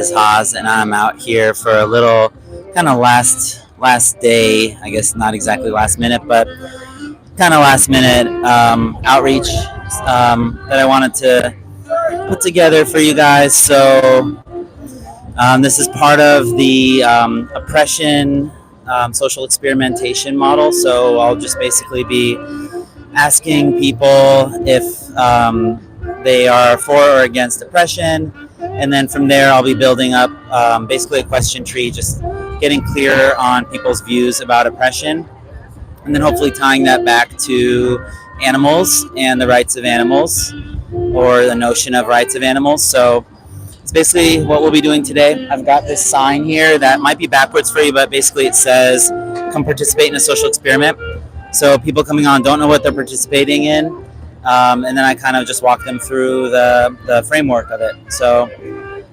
Is Haas, and I'm out here for a little kind of last day. I guess not exactly last minute, but kind of last minute outreach that I wanted to put together for you guys. So this is part of the oppression social experimentation model. So I'll just basically be asking people if they are for or against oppression. And then from there, I'll be building up basically a question tree, just getting clear on people's views about oppression. And then hopefully tying that back to animals and the rights of animals, or the notion of rights of animals. So it's basically what we'll be doing today. I've got this sign here that might be backwards for you, but basically it says, come participate in a social experiment. So people coming on don't know what they're participating in. And then I kind of just walk them through the framework of it. So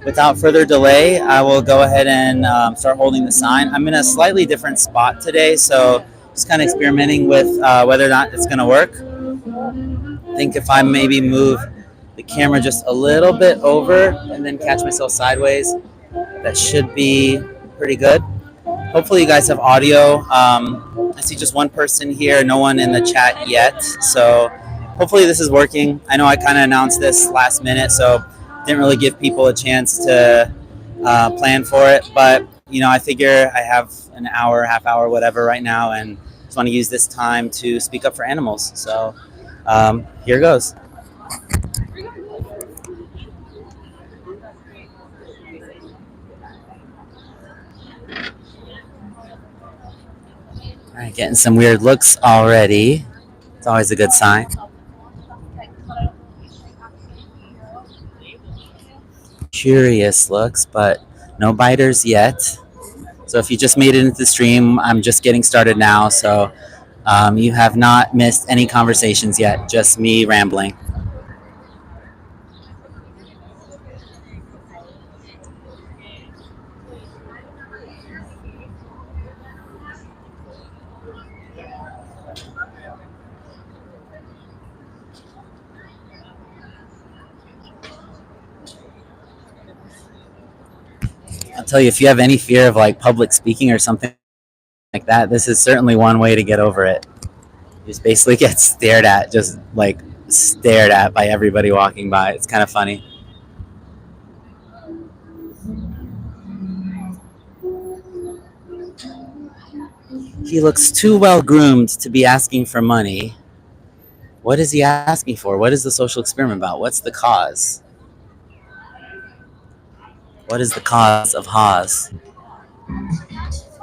without further delay, I will go ahead and start holding the sign. I'm in a slightly different spot today, so just kind of experimenting with whether or not it's going to work. I think if I maybe move the camera just a little bit over and then catch myself sideways, that should be pretty good. Hopefully you guys have audio. I see just one person here, no one in the chat yet, so hopefully this is working. I know I kind of announced this last minute, so didn't really give people a chance to plan for it. But, you know, I figure I have an hour, half hour, whatever right now, and just want to use this time to speak up for animals. So here goes. All right, getting some weird looks already. It's always a good sign. Curious looks, but no biters yet. So if you just made it into the stream, I'm just getting started now. So you have not missed any conversations yet, just me rambling. I'll tell you, if you have any fear of like public speaking or something like that, this is certainly one way to get over it. You just basically get stared at by everybody walking by. It's kind of funny. He looks too well groomed to be asking for money. What is he asking for? What is the social experiment about? What's the cause? What is the cause of Haas?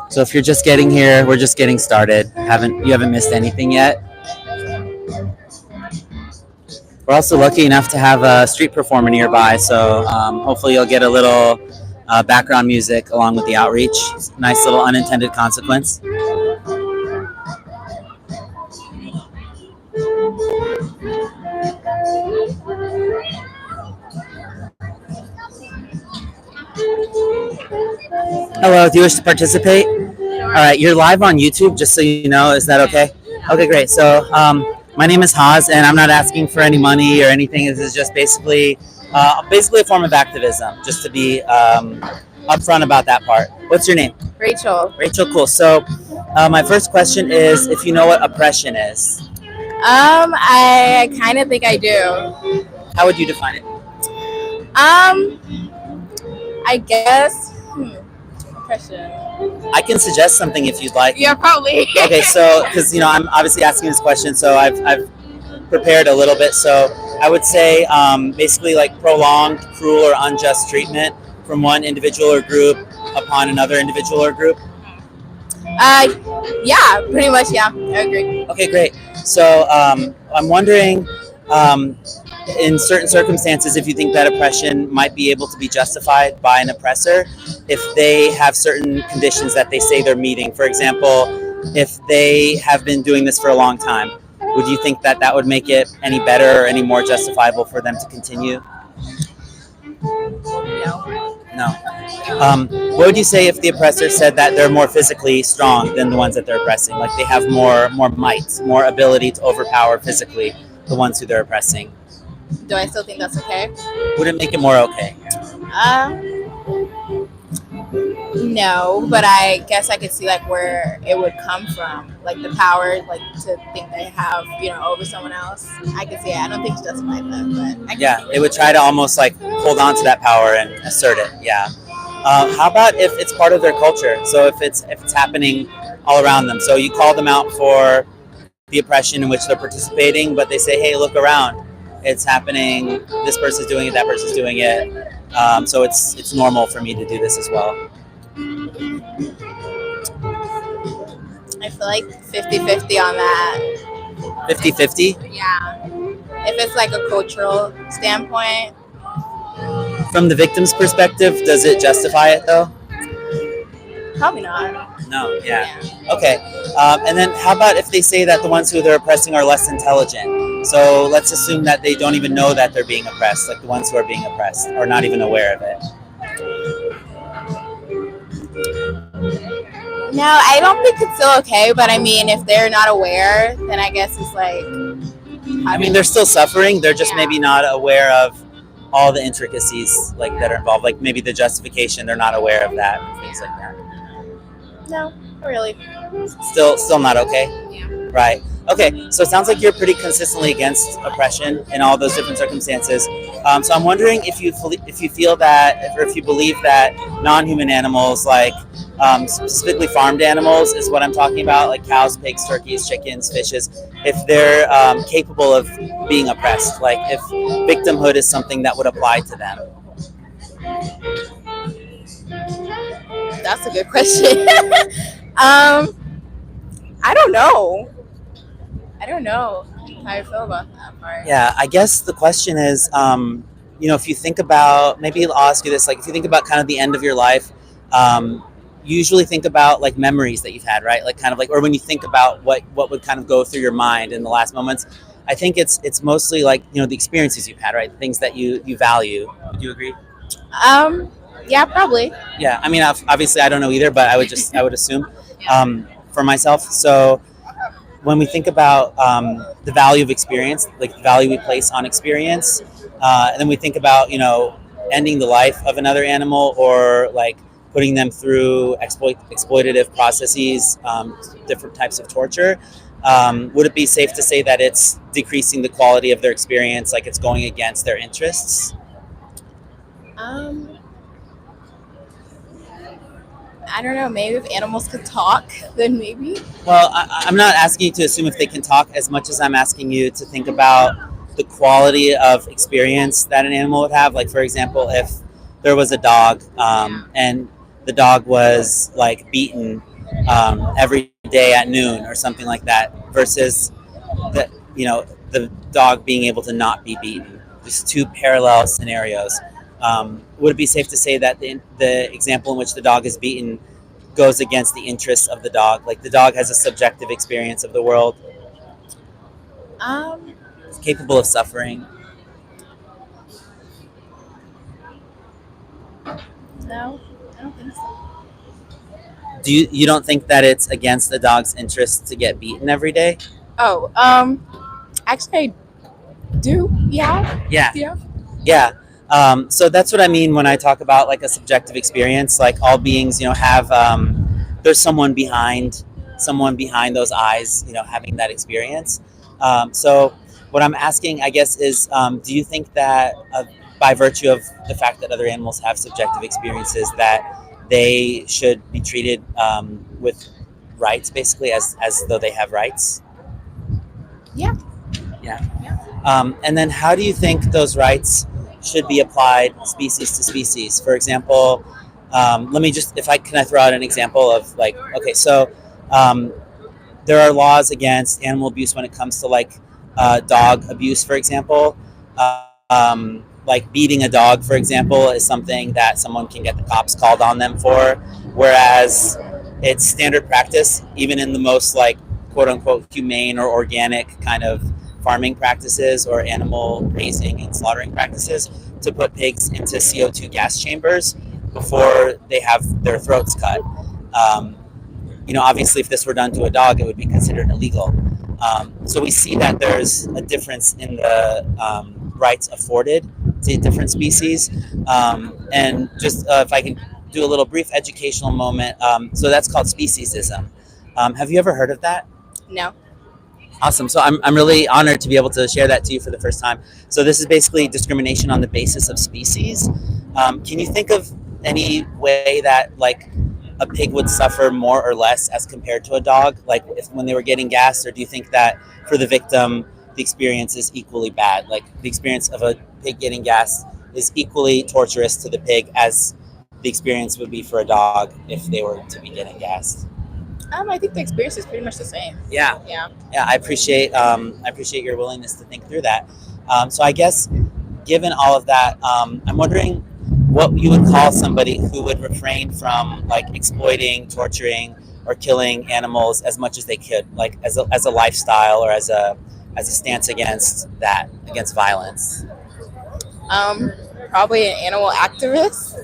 So if you're just getting here, we're just getting started. You haven't missed anything yet. We're also lucky enough to have a street performer nearby, so hopefully you'll get a little background music along with the outreach. Nice little unintended consequence. Hello, do you wish to participate? All right, you're live on YouTube, just so you know. Is that okay? Okay, great. So my name is Haas, and I'm not asking for any money or anything. This is just basically a form of activism, just to be upfront about that part. What's your name? Rachel. Rachel, cool. So my first question is if you know what oppression is. I kind of think I do. How would you define it? I guess oppression. I can suggest something if you'd like. Yeah, probably. Okay, so because I'm obviously asking this question, so I've prepared a little bit. So I would say basically like prolonged, cruel, or unjust treatment from one individual or group upon another individual or group. Yeah, pretty much. Yeah, I agree. Okay, great. So I'm wondering, in certain circumstances, if you think that oppression might be able to be justified by an oppressor if they have certain conditions that they say they're meeting. For example, if they have been doing this for a long time, would you think that that would make it any better or any more justifiable for them to continue? No. What would you say if the oppressor said that they're more physically strong than the ones that they're oppressing? Like they have more might, more ability to overpower physically the ones who they're oppressing? Do I still think that's okay? Would it make it more okay? No, but I guess I could see like where it would come from, like the power, like to think they have, over someone else. I can see it. I don't think it's justified that, but Yeah, it would try to almost like hold on to that power and assert it. Yeah. How about if it's part of their culture? So if it's happening all around them, so you call them out for the oppression in which they're participating, but they say, "Hey, look around, it's happening. This person's doing it. That person's doing it. So it's normal for me to do this as well." I feel like 50-50 on that. 50-50? Yeah. If it's like a cultural standpoint. From the victim's perspective, does it justify it though? Probably not. No, yeah. Okay. And then how about if they say that the ones who they're oppressing are less intelligent? So let's assume that they don't even know that they're being oppressed, like the ones who are being oppressed are not even aware of it. No, I don't think it's still okay, but I mean, if they're not aware, then I guess it's like... I mean, they're still suffering, they're just maybe not aware of all the intricacies like that are involved, like maybe the justification, they're not aware of that, things like that. No, not really. Still not okay? Yeah. Right. Okay, so it sounds like you're pretty consistently against oppression in all those different circumstances. So I'm wondering if you feel that, or if you believe that non-human animals, like specifically farmed animals, is what I'm talking about, like cows, pigs, turkeys, chickens, fishes, if they're capable of being oppressed, like if victimhood is something that would apply to them. That's a good question. I don't know how I feel about that part. Yeah, I guess the question is, if you think about, maybe I'll ask you this, like if you think about kind of the end of your life, you usually think about like memories that you've had, right? Like kind of like, or when you think about what would kind of go through your mind in the last moments, I think it's mostly like, the experiences you've had, right? Things that you value. Would you agree? Yeah, probably. Yeah, I mean, obviously I don't know either, but I would assume for myself. So when we think about the value of experience, like the value we place on experience, and then we think about, ending the life of another animal or like putting them through exploitative processes, different types of torture, would it be safe to say that it's decreasing the quality of their experience, like it's going against their interests? I don't know, maybe if animals could talk, then maybe. Well, I'm not asking you to assume if they can talk as much as I'm asking you to think about the quality of experience that an animal would have. Like, for example, if there was a dog and the dog was like beaten every day at noon or something like that, versus the dog being able to not be beaten. Just two parallel scenarios. Would it be safe to say that the example in which the dog is beaten goes against the interests of the dog? Like the dog has a subjective experience of the world. It's capable of suffering. No, I don't think so. You don't think that it's against the dog's interest to get beaten every day? Oh, actually I do. Yeah. Yeah. So that's what I mean when I talk about like a subjective experience. Like all beings, have there's someone behind those eyes, having that experience. So what I'm asking, I guess, is do you think that by virtue of the fact that other animals have subjective experiences, that they should be treated with rights, basically, as though they have rights? Yeah. And then how do you think those rights should be applied species to species? For example, let me just, can I throw out an example of like, okay, so there are laws against animal abuse when it comes to like dog abuse, for example. Like beating a dog, for example, is something that someone can get the cops called on them for, whereas it's standard practice, even in the most like quote unquote humane or organic kind of farming practices or animal raising and slaughtering practices, to put pigs into CO2 gas chambers before they have their throats cut. Obviously, if this were done to a dog, it would be considered illegal. So we see that there's a difference in the rights afforded to different species. And just if I can do a little brief educational moment. So that's called Speciesism. Have you ever heard of that? No. Awesome. So I'm really honored to be able to share that to you for the first time. So this is basically discrimination on the basis of species. Can you think of any way that like a pig would suffer more or less as compared to a dog, like when they were getting gassed, or do you think that for the victim the experience is equally bad? Like the experience of a pig getting gassed is equally torturous to the pig as the experience would be for a dog if they were to be getting gassed. I think the experience is pretty much the same. Yeah. I appreciate your willingness to think through that. So I guess given all of that, I'm wondering what you would call somebody who would refrain from like exploiting, torturing, or killing animals as much as they could, like as a lifestyle or as a stance against violence. Probably an animal activist.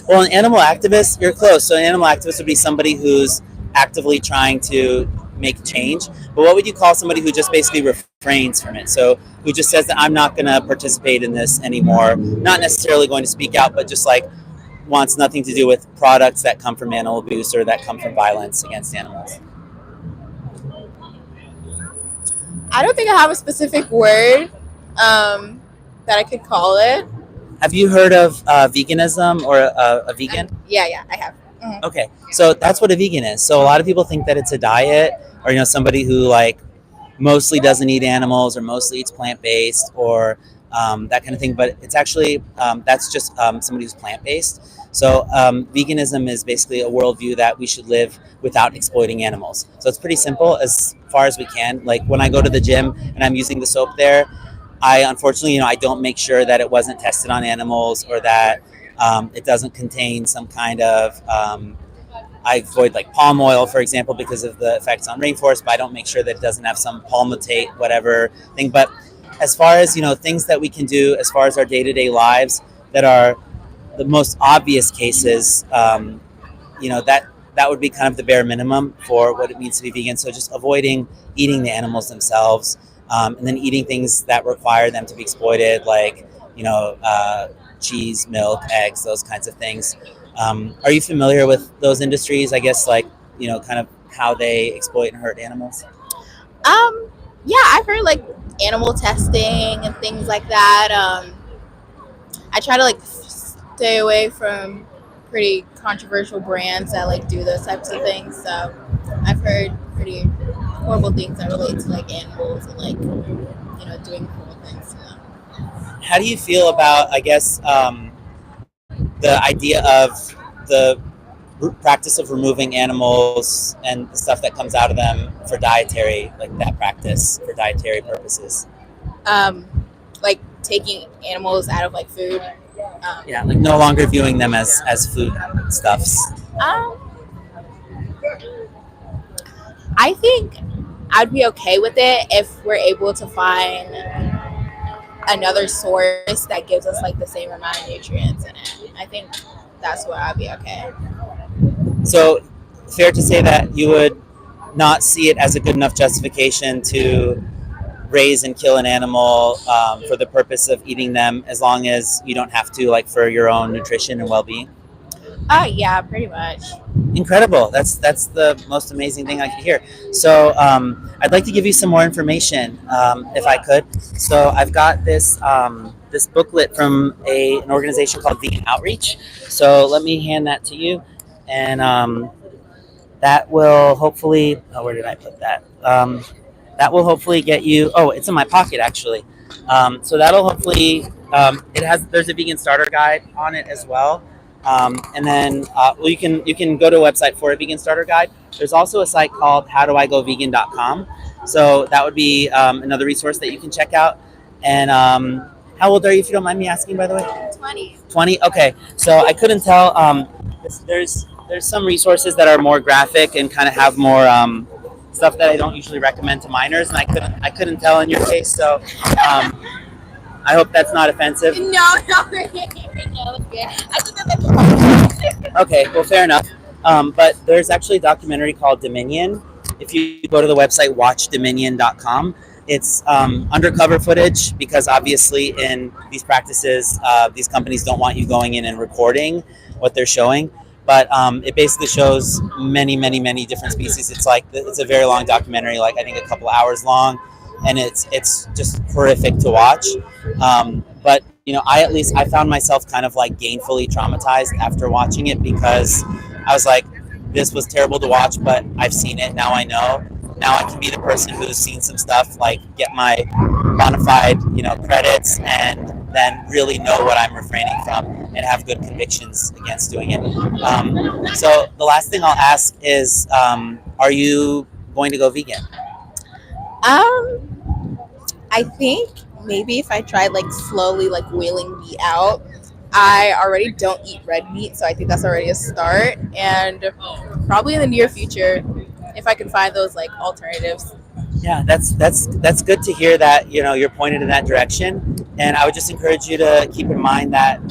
Well, an animal activist, you're close. So an animal activist would be somebody who's actively trying to make change. But what would you call somebody who just basically refrains from it? So who just says that I'm not going to participate in this anymore, not necessarily going to speak out, but just like wants nothing to do with products that come from animal abuse or that come from violence against animals? I don't think I have a specific word that I could call it. Have you heard of veganism or a vegan? Yeah, I have. Mm-hmm. Okay, so that's what a vegan is. So a lot of people think that it's a diet, or somebody who like mostly doesn't eat animals or mostly eats plant-based or that kind of thing. But it's actually that's just somebody who's plant-based. So veganism is basically a worldview that we should live without exploiting animals. So it's pretty simple as far as we can. Like when I go to the gym and I'm using the soap there, I unfortunately, I don't make sure that it wasn't tested on animals or that it doesn't contain some kind of, I avoid like palm oil, for example, because of the effects on rainforests, but I don't make sure that it doesn't have some palmitate, whatever thing. But as far as, things that we can do as far as our day-to-day lives that are the most obvious cases, that would be kind of the bare minimum for what it means to be vegan. So just avoiding eating the animals themselves, and then eating things that require them to be exploited, like, cheese, milk, eggs, those kinds of things. Are you familiar with those industries? I guess like, kind of how they exploit and hurt animals? Yeah, I've heard like animal testing and things like that. I try to like stay away from pretty controversial brands that like do those types of things. So I've heard pretty horrible things that relate to like animals and like, doing cool things to them. How do you feel about, I guess, the idea of the practice of removing animals and the stuff that comes out of them for dietary, like that practice for dietary purposes? Like taking animals out of like food. Yeah, like no longer viewing them as food stuffs. I think I'd be okay with it if we're able to find another source that gives us like the same amount of nutrients in it. I think that's where I'd be okay. So fair to say that you would not see it as a good enough justification to raise and kill an animal for the purpose of eating them, as long as you don't have to, like for your own nutrition and well-being? Yeah, pretty much. Incredible. That's the most amazing thing I could hear. So I'd like to give you some more information, if I could. So I've got this this booklet from an organization called Vegan Outreach. So let me hand that to you, and that will hopefully. Oh, where did I put that? That will hopefully get you. Oh, it's in my pocket actually. So that'll hopefully. There's a vegan starter guide on it as well. And then you can go to a website for a vegan starter guide. There's also a site called howdoigovegan.com. So that would be another resource that you can check out. And how old are you, if you don't mind me asking, by the way? 20. 20? Okay. So I couldn't tell. There's some resources that are more graphic and kind of have more stuff that I don't usually recommend to minors, and I couldn't tell in your case. So I hope that's not offensive. No, it's good. I think that's Okay, well, fair enough. But there's actually a documentary called Dominion. If you go to the website watchdominion.com, it's undercover footage, because obviously in these practices, these companies don't want you going in and recording what they're showing. but it basically shows many different species. It's a very long documentary, like I think a couple hours long, and it's just horrific to watch. But I found myself kind of like gainfully traumatized after watching it, because I was like, this was terrible to watch, but I've seen it now. I know now I can be the person who's seen some stuff, like get my bona fide credits, and then really know what I'm refraining from and have good convictions against doing it. So the last thing I'll ask is, are you going to go vegan? I think maybe if I tried like slowly like wheeling meat out. I already don't eat red meat, so I think that's already a start. And probably in the near future, if I can find those like alternatives. Yeah, that's good to hear that you're pointed in that direction, and I would just encourage you to keep in mind that,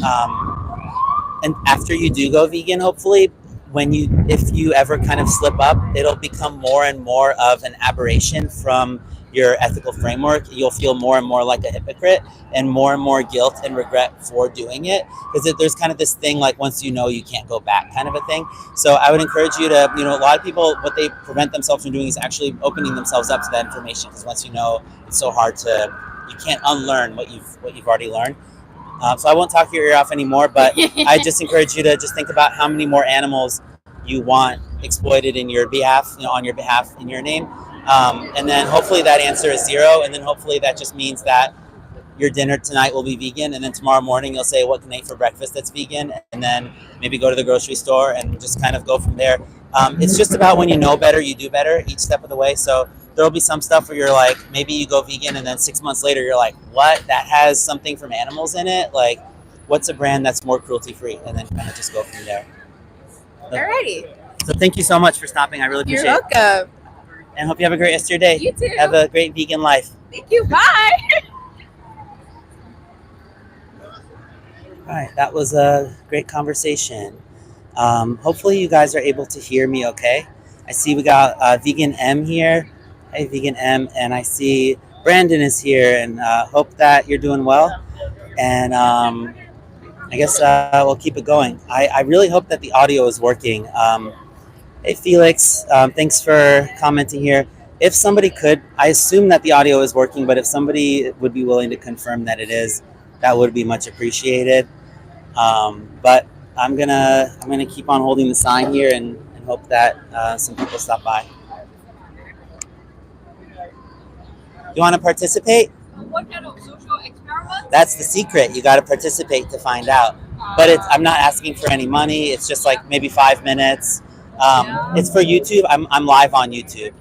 and after you do go vegan, hopefully, if you ever kind of slip up, it'll become more and more of an aberration from your ethical framework. You'll feel more and more like a hypocrite, and more guilt and regret for doing it, because there's kind of this thing like, once you can't go back, kind of a thing. So I would encourage you to, a lot of people, what they prevent themselves from doing is actually opening themselves up to that information, because once it's so hard you can't unlearn what you've already learned. So I won't talk your ear off anymore, but I just encourage you to just think about how many more animals you want exploited in your behalf, on your behalf, in your name. And then hopefully that answer is 0. And then hopefully that just means that your dinner tonight will be vegan. And then tomorrow morning you'll say, what can I eat for breakfast that's vegan? And then maybe go to the grocery store and just kind of go from there. It's just about, when you know better, you do better each step of the way. So there'll be some stuff where you're like, maybe you go vegan and then 6 months later you're like, what? That has something from animals in it? Like, what's a brand that's more cruelty free? And then kind of just go from there. Alrighty. So thank you so much for stopping. I really appreciate it. You're welcome. And hope you have a great rest of your day. You too. Have a great vegan life. Thank you. Bye. All right, that was a great conversation. Hopefully you guys are able to hear me okay. I see we got Vegan M here. Hey, Vegan M. And I see Brandon is here, and hope that you're doing well. And I guess we'll keep it going. I really hope that the audio is working. Hey, Felix, thanks for commenting here. If somebody could, I assume that the audio is working, but if somebody would be willing to confirm that it is, that would be much appreciated. But I'm gonna keep on holding the sign here and hope that some people stop by. You want to participate? What kind of social experiment? That's the secret. You got to participate to find out. But I'm not asking for any money. It's just like maybe 5 minutes. It's for YouTube. I'm live on YouTube.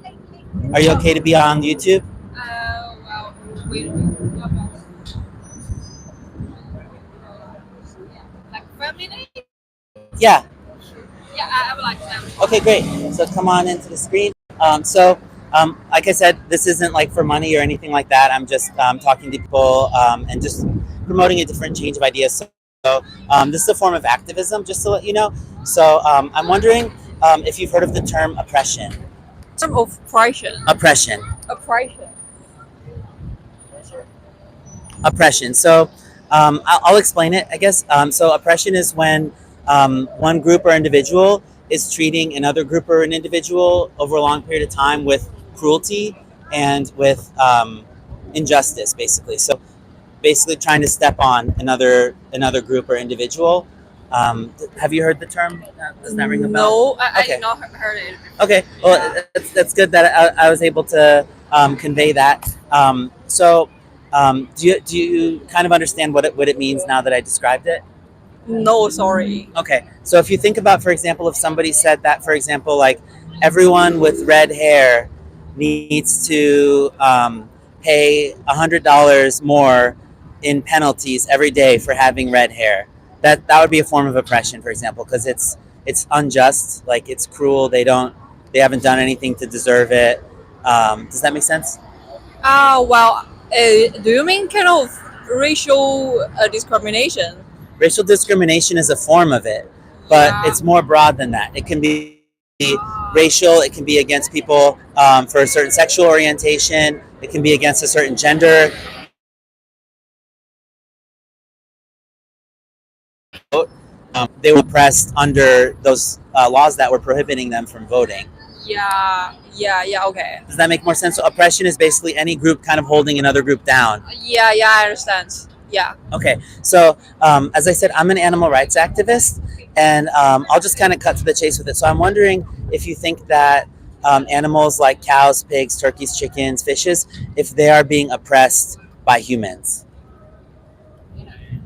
Are you okay to be on YouTube? Well, wait. Like 5 minutes? Yeah. Yeah, I would like to. Okay, great. So come on into the screen. Like I said, this isn't like for money or anything like that. I'm just talking to people and just promoting a different change of ideas. So this is a form of activism, just to let you know. So I'm wondering if you've heard of the term oppression. Term of oppression. Oppression. Oppression. Oppression. So I'll explain it, I guess. So oppression is when one group or individual is treating another group or an individual over a long period of time with cruelty and with injustice, basically. So basically trying to step on another group or individual. Have you heard the term? Does that ring a bell? No, I Okay. did not heard it. Okay, well, that's good that I was able to convey that. Do you kind of understand what it means now that I described it? No, sorry. Okay, so if you think about, for example, if somebody said that, for example, like everyone with red hair needs to pay $100 more in penalties every day for having red hair, that would be a form of oppression, for example, because it's unjust, like it's cruel. They haven't done anything to deserve it. Does that make sense? Do you mean kind of racial discrimination? Racial discrimination is a form of it, but it's more broad than that. It can be racial. It can be against people for a certain sexual orientation. It can be against a certain gender. they were oppressed under those laws that were prohibiting them from voting. Yeah, okay. Does that make more sense? So oppression is basically any group kind of holding another group down. Yeah, I understand. Yeah. Okay, so as I said, I'm an animal rights activist, and I'll just kind of cut to the chase with it. So I'm wondering if you think that animals like cows, pigs, turkeys, chickens, fishes, if they are being oppressed by humans.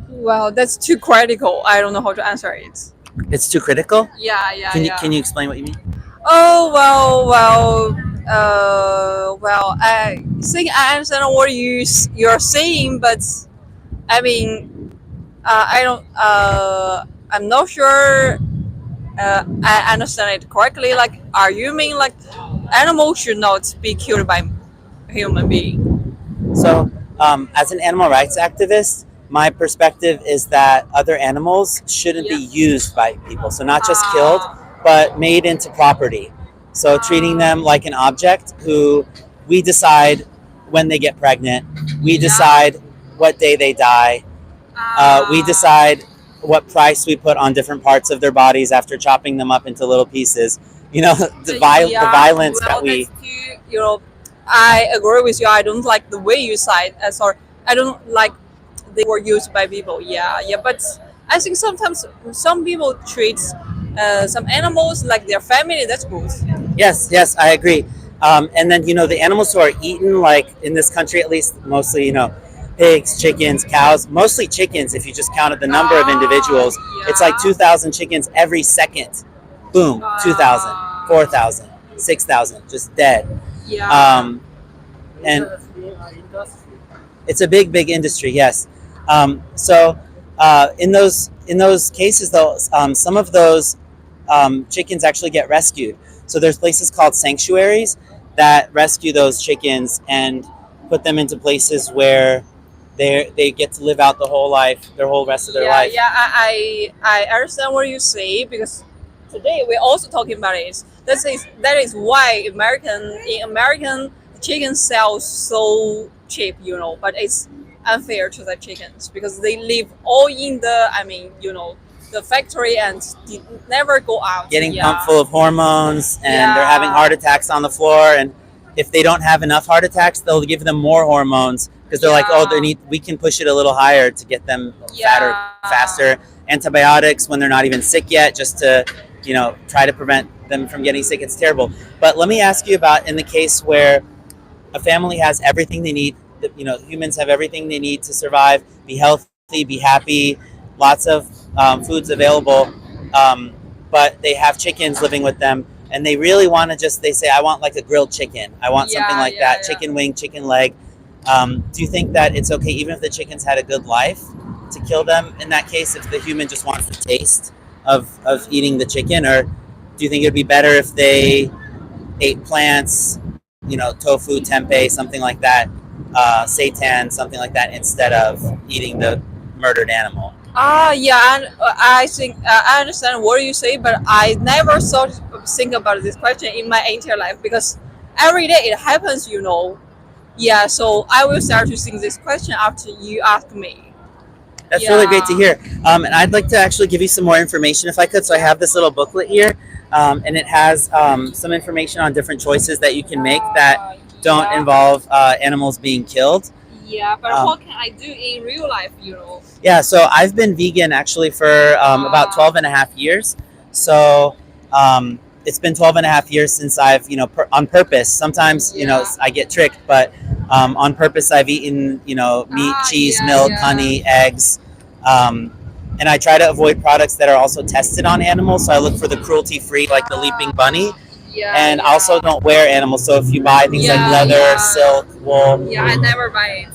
Well, that's too critical. I don't know how to answer it. It's too critical? Yeah, Can you explain what you mean? Oh well. I think I understand what you're saying, but I mean, I don't. I'm not sure. I understand it correctly. Like, are you mean like animals should not be killed by human being? So, as an animal rights activist, my perspective is that other animals shouldn't be used by people. So not just killed, but made into property. So treating them like an object who we decide when they get pregnant, we decide what day they die, we decide what price we put on different parts of their bodies after chopping them up into little pieces. You know, the violence that we. You know, I agree with you. I don't like the way you said. Sorry, I don't like they were used by people. Yeah. But I think sometimes some people treat some animals like their family. That's good. Yes, I agree. And then, the animals who are eaten, like in this country at least, mostly, pigs, chickens, cows, mostly chickens if you just counted the number of individuals. It's like 2,000 chickens every second. Boom, 2,000, 4,000, 6,000, just dead. Yeah. And it's a big industry, yes. So in those cases, though, some of those chickens actually get rescued. So there's places called sanctuaries that rescue those chickens and put them into places where they get to live out their whole rest of their life. Yeah, I understand what you say, because today we're also talking about it. That is why American chicken sells so cheap, but it's unfair to the chickens because they live all in the factory and never go out. Getting pumped full of hormones, and they're having heart attacks on the floor. And if they don't have enough heart attacks, they'll give them more hormones because they're like, we can push it a little higher to get them fatter, faster. Antibiotics when they're not even sick yet, just to try to prevent them from getting sick. It's terrible. But let me ask you about in the case where a family has everything they need. Humans have everything they need to survive, be healthy, be happy, lots of foods available, but they have chickens living with them, and they really want to they say, I want like a grilled chicken. I want something like that, chicken wing, chicken leg. Do you think that it's okay, even if the chickens had a good life, to kill them in that case if the human just wants the taste of eating the chicken? Or do you think it would be better if they ate plants, tofu, tempeh, something like that, seitan, something like that, instead of eating the murdered animal? And I think I understand what you say, but I never think about this question in my entire life because every day it happens, Yeah, so I will start to think this question after you ask me. That's really great to hear. And I'd like to actually give you some more information if I could. So I have this little booklet here, and it has some information on different choices that you can make that don't involve animals being killed. Yeah, but what can I do in real life, Yeah, so I've been vegan actually for about 12 and a half years. So it's been 12 and a half years since I've, on purpose. Sometimes, I get tricked, but on purpose I've eaten, meat, cheese, milk, honey, eggs. And I try to avoid products that are also tested on animals. So I look for the cruelty-free, like the leaping bunny. And I also don't wear animals. So if you buy things like leather, silk, wool. Yeah, I never buy it.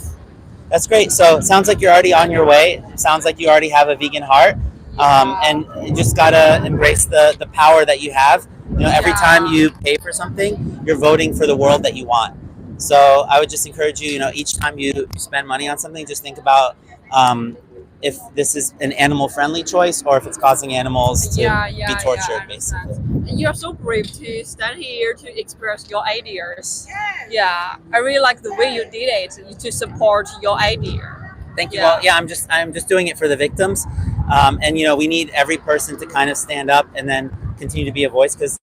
That's great. So it sounds like you're already on your way. It sounds like you already have a vegan heart. And you just got to embrace the power that you have. Every time you pay for something, you're voting for the world that you want. So I would just encourage you, each time you spend money on something, just think about if this is an animal-friendly choice or if it's causing animals to be tortured, basically. You're so brave to stand here to express your ideas. Yeah, I really like the way you did it to support your idea. Thank you. Well, I'm just doing it for the victims. And we need every person to kind of stand up and then continue to be a voice, because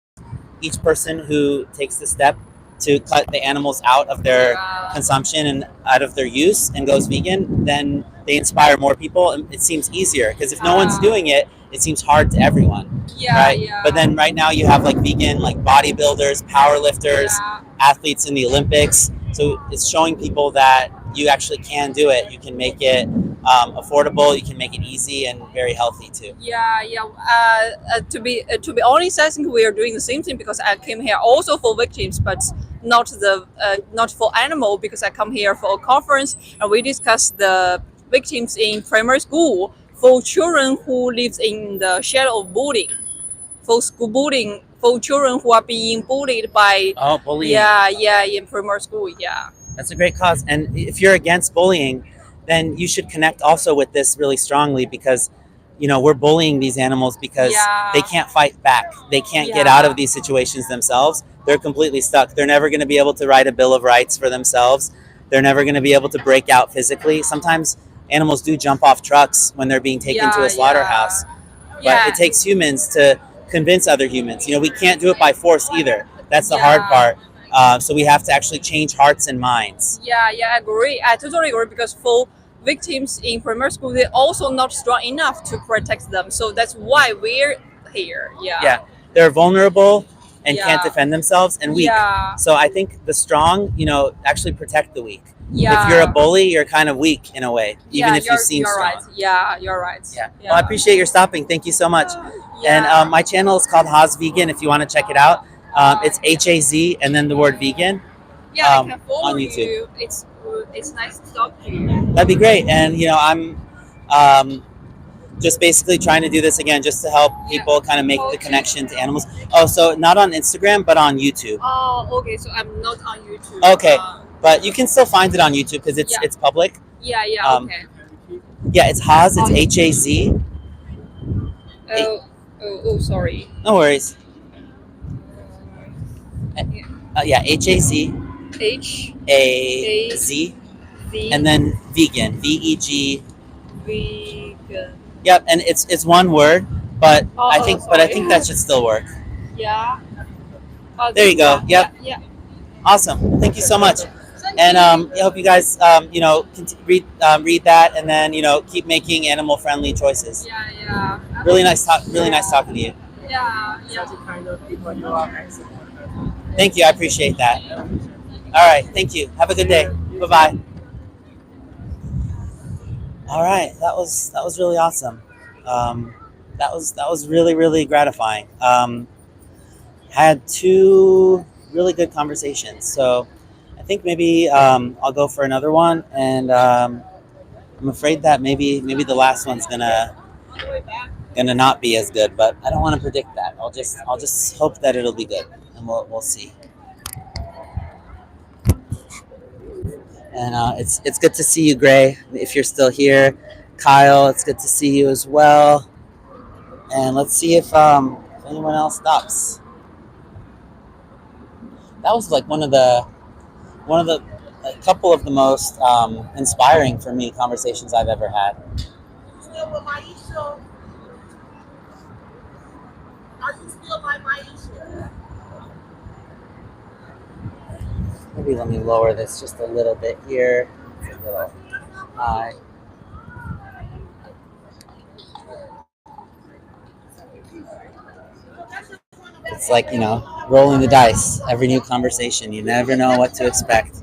each person who takes the step to cut the animals out of their consumption and out of their use and goes vegan, then they inspire more people, and it seems easier, because if no one's doing it, it seems hard to everyone, right? But then right now you have like vegan, like bodybuilders, power lifters, athletes in the Olympics. So it's showing people that you actually can do it. You can make it affordable. You can make it easy and very healthy too. To be honest, I think we are doing the same thing, because I came here also for victims, but not for animal, because I come here for a conference and we discuss the victims in primary school, for children who live in the shadow of bullying, for school bullying, for children who are being bullied by bullying. In primary school. That's a great cause. And if you're against bullying, then you should connect also with this really strongly, because we're bullying these animals because they can't fight back. They can't get out of these situations themselves. They're completely stuck. They're never going to be able to write a Bill of Rights for themselves. They're never going to be able to break out physically. Sometimes animals do jump off trucks when they're being taken to a slaughterhouse. But it takes humans to convince other humans. We can't do it by force either. That's the hard part. So we have to actually change hearts and minds. I agree. I totally agree, because for victims in primary school, they're also not strong enough to protect them. So that's why we're here. They're vulnerable and can't defend themselves, and weak. So I think the strong, actually protect the weak. If you're a bully, you're kind of weak in a way, even if you seem strong. Right. You're right. Well, I appreciate your stopping. Thank you so much. And my channel is called Haz Vegan, if you want to check it out. It's HAZ and then the word vegan. I can follow on YouTube. you. It's nice to talk to you. That'd be great. And I'm just basically trying to do this again, just to help people kind of make the connection to animals. Oh, so not on Instagram, but on YouTube. Oh, okay. So I'm not on YouTube. Okay, but you can still find it on YouTube, because it's public. Okay. Yeah, it's Haz. It's HAZ. Sorry. No worries. HAZ. HAZ. And then vegan. VEG. Vegan. Yep, and it's one word, but I think that should still work. There you go. Yep. Awesome. Thank you so much. And I hope you guys read that, and then keep making animal friendly choices. Really nice talking to you. Thank you. I appreciate that. All right. Thank you. Have a good day. Bye bye. All right. That was really awesome. That was really, really gratifying. Had two really good conversations. So I think maybe I'll go for another one, and I'm afraid that maybe the last one's gonna not be as good, but I don't want to predict that. I'll just hope that it'll be good, and we'll see. And it's good to see you, Gray, if you're still here. Kyle, it's good to see you as well. And let's see if anyone else stops. That was like one of the a couple of the most inspiring for me conversations I've ever had. Still with Maisha? Are you still like Maisha? Maybe let me lower this just a little bit here. It's a little high. It's like, rolling the dice. Every new conversation, you never know what to expect.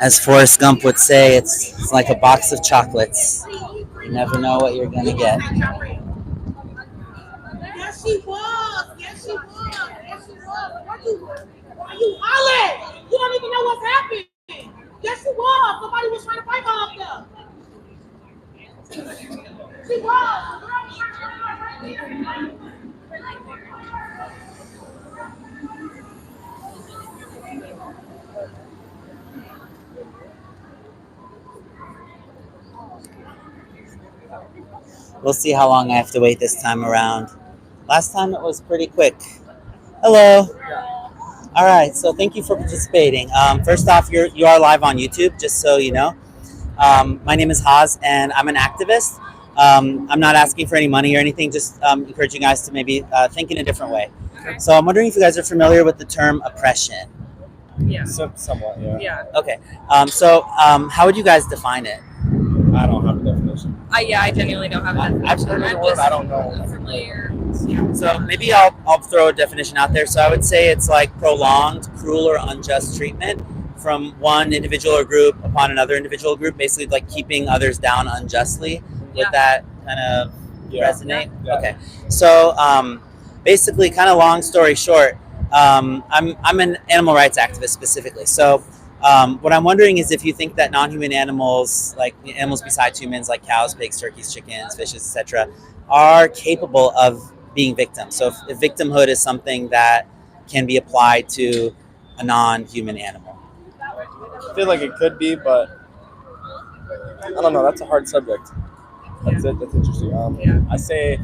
As Forrest Gump would say, it's like a box of chocolates. You never know what you're going to get. Yes, she was. Yes, she was. Yes, she was. Why you hollering? You don't even know what's happening. Yes, she was. Somebody was trying to fight her up there. She was. We'll see how long I have to wait this time around. Last time it was pretty quick. Hello. All right, so thank you for participating. First off, you are live on YouTube, just so you know. My name is Haz, and I'm an activist. I'm not asking for any money or anything, just encouraging you guys to maybe think in a different way. Okay. So I'm wondering if you guys are familiar with the term oppression. Yeah. Somewhat, yeah. Yeah. Okay. How would you guys define it? I don't have a definition. I genuinely don't have that. I've heard the word, I don't know. Familiar. So maybe I'll throw a definition out there. So I would say it's like prolonged, cruel, or unjust treatment from one individual or group upon another individual or group, basically like keeping others down unjustly. Would Yeah. that kind of Yeah. resonate? Yeah. Okay. So basically, kind of long story short, I'm an animal rights activist specifically. So what I'm wondering is if you think that non-human animals, like animals besides humans, like cows, pigs, turkeys, chickens, fishes, etc., are capable of being victims. So if victimhood is something that can be applied to a non-human animal. I feel like it could be, but I don't know. That's a hard subject. That's interesting. Yeah. I say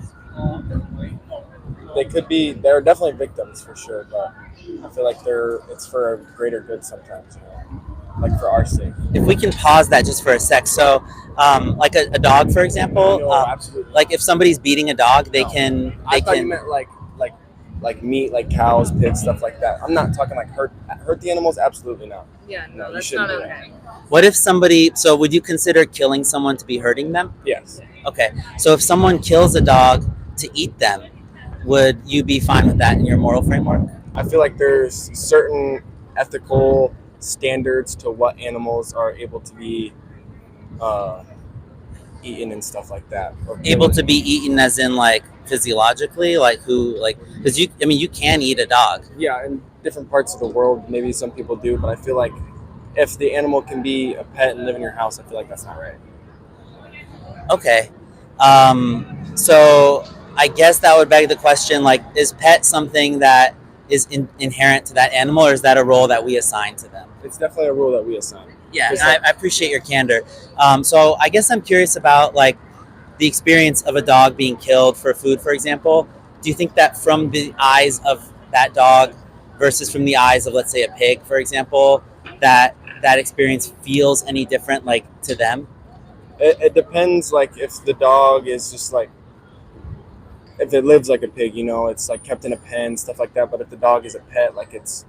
they could be. They're definitely victims for sure, but I feel like it's for a greater good sometimes. Like for our sake. If we can pause that just for a sec. So like a dog, for example, No, absolutely. like if somebody's beating a dog, they can. I thought you meant like meat, like cows, pigs, stuff like that. I'm not talking like hurt the animals. Absolutely not. Yeah, No, no, you that's shouldn't not do that. okay. What if somebody? So would you consider killing someone to be hurting them? Yes. Okay. So if someone kills a dog to eat them, would you be fine with that in your moral framework? I feel like there's certain ethical standards to what animals are able to be eaten and stuff like that. Able to be eaten as in like physiologically, like who, like, because you can eat a dog. Yeah, in different parts of the world, maybe some people do, but I feel like if the animal can be a pet and live in your house, I feel like that's not right. Okay. So I guess that would beg the question, like, is pet something that is inherent to that animal, or is that a role that we assign to them? It's definitely a rule that we assign. Yeah, and Because I appreciate your candor. So I guess I'm curious about like the experience of a dog being killed for food, for example. Do you think that from the eyes of that dog versus from the eyes of, let's say, a pig, for example, that experience feels any different, like, to them? It depends, like, if the dog is just like, if it lives like a pig, it's like kept in a pen, stuff like that. But if the dog is a pet, like it's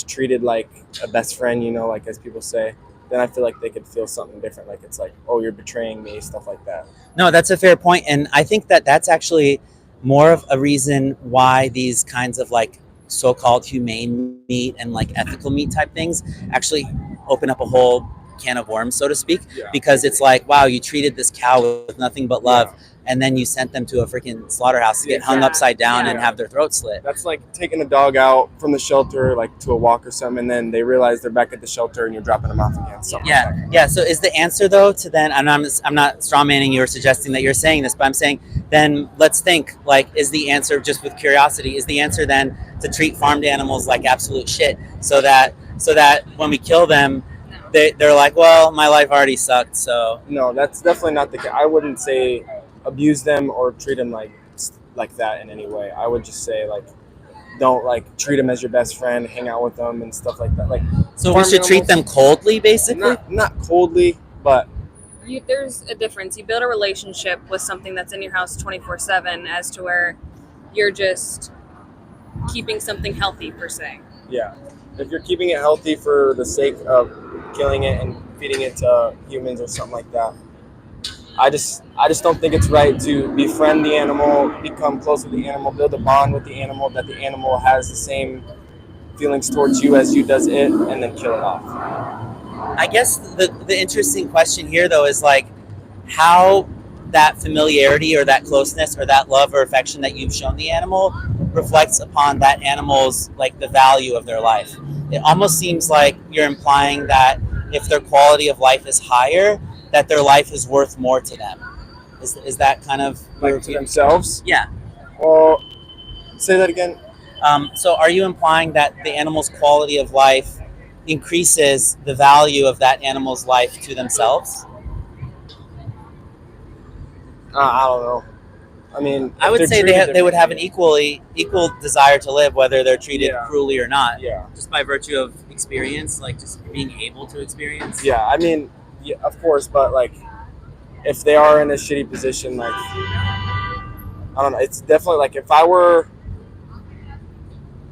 treated like a best friend, like as people say, then I feel like they could feel something different. Like it's like, oh, you're betraying me, stuff like that. No, that's a fair point, and I think that that's actually more of a reason why these kinds of like so-called humane meat and like ethical meat type things actually open up a whole can of worms, so to speak, Yeah. because it's like, wow, you treated this cow with nothing but love, and then you sent them to a freaking slaughterhouse to get hung Yeah. upside down Yeah. and have their throat slit. That's like taking a dog out from the shelter, like to a walk or something, and then they realize they're back at the shelter and you're dropping them off again. Something like that. Yeah. So is the answer though to then? And I'm not strawmanning you or suggesting that you're saying this, but I'm saying then let's think, like, is the answer, just with curiosity, is the answer then to treat farmed animals like absolute shit, so that when we kill them, they're like, well, my life already sucked, so. No, that's definitely not the case. I wouldn't say abuse them or treat them like that in any way. I would just say, like, don't like treat them as your best friend, hang out with them and stuff like that. Like, So we farm should treat them animals- coldly, basically. not coldly, but There's a difference. You build a relationship with something that's in your house 24/7 as to where you're just keeping something healthy per se. yeah, if you're keeping it healthy for the sake of killing it and feeding it to humans or something like that, I just don't think it's right to befriend the animal, become close with the animal, build a bond with the animal, that the animal has the same feelings towards you as you does it, and then kill it off. I guess the interesting question here, though, is like how that familiarity or that closeness or that love or affection that you've shown the animal reflects upon that animal's, like, the value of their life. It almost seems like you're implying that if their quality of life is higher, that their life is worth more to them. Is that kind of Like to themselves. Yeah. Well, say that again. So are you implying that the animal's quality of life increases the value of that animal's life to themselves? I don't know. I mean, I if would they're say treated they would have an differently- equal desire to live, whether they're treated Yeah. cruelly or not. Yeah. Just by virtue of experience, like just being able to experience. Yeah, I mean, yeah, of course, but like, if they are in a shitty position, like, I don't know, it's definitely like if I were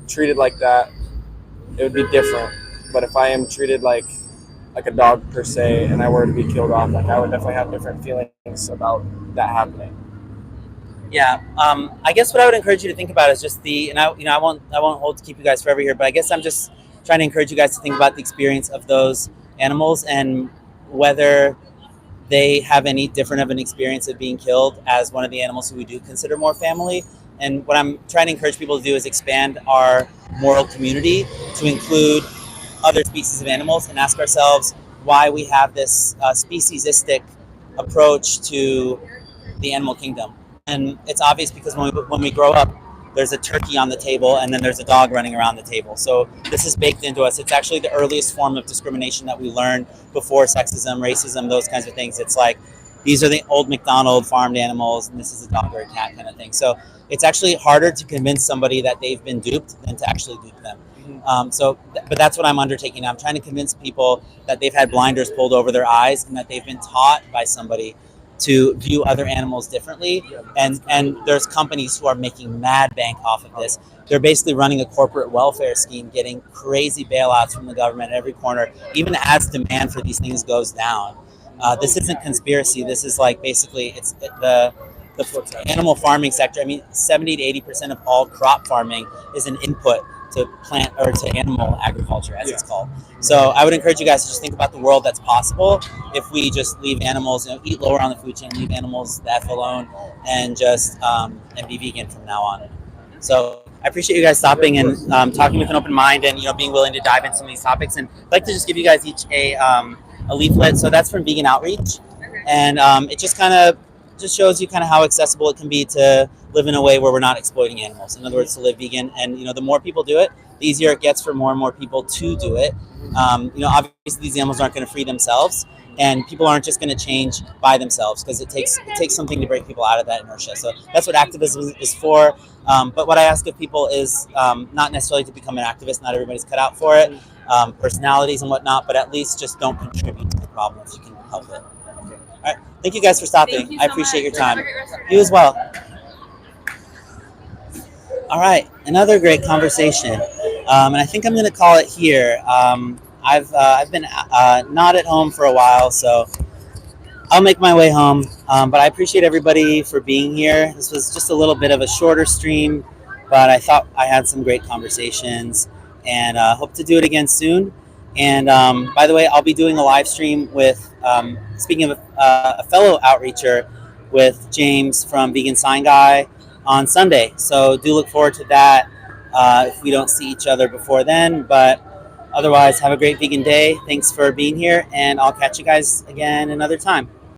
treated like that, it would be different. But if I am treated like a dog per se, and I were to be killed off, like I would definitely have different feelings about that happening. Yeah, I guess what I would encourage you to think about is just I won't hold to keep you guys forever here, but I guess I'm just trying to encourage you guys to think about the experience of those animals and whether they have any different of an experience of being killed as one of the animals who we do consider more family. And what I'm trying to encourage people to do is expand our moral community to include other species of animals and ask ourselves why we have this speciesistic approach to the animal kingdom. And it's obvious because when we grow up, there's a turkey on the table and then there's a dog running around the table. So this is baked into us. It's actually the earliest form of discrimination that we learned before sexism, racism, those kinds of things. It's like, these are the old McDonald farmed animals and this is a dog or a cat kind of thing. So it's actually harder to convince somebody that they've been duped than to actually dupe them. But that's what I'm undertaking. I'm trying to convince people that they've had blinders pulled over their eyes and that they've been taught by somebody to view other animals differently, and there's companies who are making mad bank off of this. They're basically running a corporate welfare scheme, getting crazy bailouts from the government at every corner, even as demand for these things goes down. This isn't conspiracy. This is like basically it's the animal farming sector. I mean, 70 to 80% of all crop farming is an input to plant or to animal agriculture, as it's called. So I would encourage you guys to just think about the world that's possible if we just leave animals, eat lower on the food chain, leave animals the F alone, and just and be vegan from now on. So I appreciate you guys stopping and talking with an open mind and being willing to dive into some of these topics. And I'd like to just give you guys each a leaflet. So that's from Vegan Outreach, and it just kind of shows you kind of how accessible it can be to live in a way where we're not exploiting animals. In other words, to live vegan. And the more people do it, the easier it gets for more and more people to do it. Obviously these animals aren't going to free themselves, and people aren't just going to change by themselves because it takes something to break people out of that inertia. So that's what activism is for. But what I ask of people is not necessarily to become an activist. Not everybody's cut out for it. Personalities and whatnot, but at least just don't contribute to the problem if you can help it. All right. Thank you guys for stopping. I appreciate your time. You as well. All right. Another great conversation. And I think I'm going to call it here. I've been not at home for a while, so I'll make my way home. But I appreciate everybody for being here. This was just a little bit of a shorter stream, but I thought I had some great conversations, and hope to do it again soon. And by the way, I'll be doing a live stream with, speaking of a fellow outreacher, with James from Vegan Sign Guy on Sunday. So do look forward to that if we don't see each other before then. But otherwise, have a great vegan day. Thanks for being here, and I'll catch you guys again another time.